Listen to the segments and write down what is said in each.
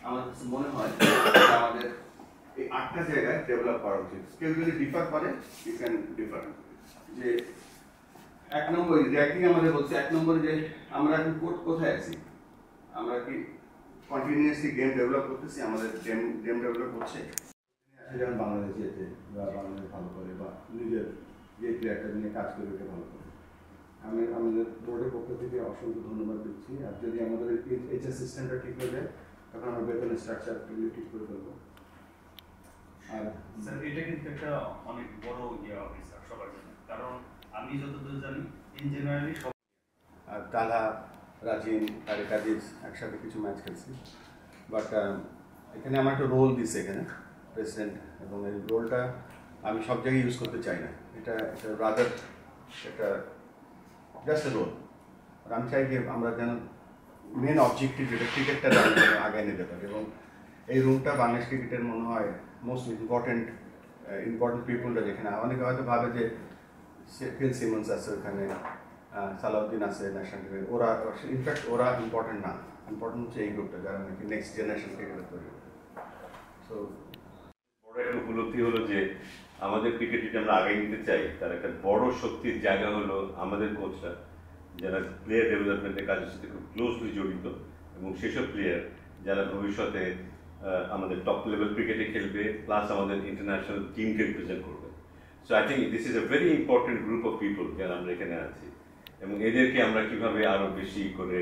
আমার কাছে মনে হয় আমাদের এই 8টা জায়গায় ডেভেলপ করা উচিত। কেউ যদি ডিফার করে ইউ ক্যান ডিফার। যে 1 নম্বর র্যাঙ্কিং আমাদের বলছে 1 নম্বরে যে আমরা এখন কোথায় আছি, আমরা কি কন্টিনিউয়াসলি গেম ডেভেলপ করতেছি, আমাদের গেম ডেভেলপ হচ্ছে যেমন বাংলাদেশে যেতে বা বাংলাদেশ ভালো করে বা নিজের যে প্লেয়ারটা নিয়ে কাজ করে ওটা ভালো করে। আমি আমাদের বোর্ডের পক্ষ থেকে অসংখ্য ধন্যবাদ দিচ্ছি। আর যদি আমাদের এইচএস সিস্টেমটা ঠিক হয়ে যায় তখন আমরা বেতনের স্ট্রাকচারগুলি ঠিক করে ফেলবো। আর স্যার এটা কিন্তু একটা অনেক বড় হবে স্যার সবার জন্য, কারণ আমি যতদূর জানি ইন জেনারেলি সব আর তালা রাজিন তারেক আজিজ একসাথে কিছু ম্যাচ খেলছি, বাট এখানে আমার একটা রোল দিচ্ছে এখানে প্রেসিডেন্ট, এবং এই রোলটা আমি সব জায়গায় ইউজ করতে চাই না। এটা রাদার একটা জাস্ট এ রোল। আর আমি চাই যে আমরা যেন মেন অবজেক্টিভ যেটা ক্রিকেটটা আগে নিতে পারি, এবং এই রুমটা বাংলাদেশ ক্রিকেটের মনে হয় মোস্ট ইম্পর্টেন্ট পিপুলরা যেখানে। অনেকে হয়তো ভাবে যে ফিল সিমন্স আছে ওখানে, সালাউদ্দিন আছে ন্যাশনাল টিমে, ওরা ইনফ্যাক্ট ওরা ইম্পর্টেন্ট না, ইম্পর্টেন্ট হচ্ছে এই গ্রুপটা যারা নাকি নেক্সট জেনারেশন ক্রিকেটার তৈরি হবে। সো বড় একটা উপলব্ধি হলো যে আমাদের ক্রিকেট যদি আমরা আগে নিতে চাই তার একটা বড় শক্তির জায়গা হলো আমাদের কোচরা, যারা প্লেয়ার ডেভেলপমেন্টের কাজের সাথে খুব ক্লোজলি জড়িত, এবং সেসব প্লেয়ার যারা ভবিষ্যতে আমাদের টপ লেভেল ক্রিকেটে খেলবে, প্লাস আমাদের ইন্টারন্যাশনাল টিমকে রিপ্রেজেন্ট করবে। So I think this is a very important group of people যারা আমরা এখানে আছি, এবং এদেরকে আমরা কিভাবে আরো বেশি করে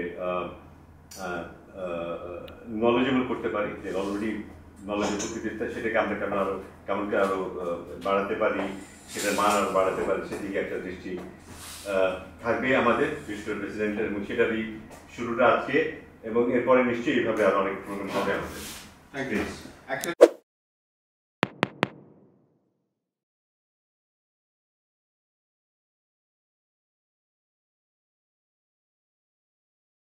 নলেজেবল করতে পারি, যে অলরেডি নলেজের প্রকৃতিটা সেটাকে আমরা কেমন আরো বাড়াতে পারি, সেটার মান আরো বাড়াতে পারি, সেদিকে একটা দৃষ্টি থাকবে আমাদের বিশেষ করে প্রেসিডেন্টের, এবং সেটারই শুরুটা আজকে, এবং এরপরে নিশ্চয়ই এইভাবে আরো অনেক প্রোগ্রাম হবে আমাদের। Thank you.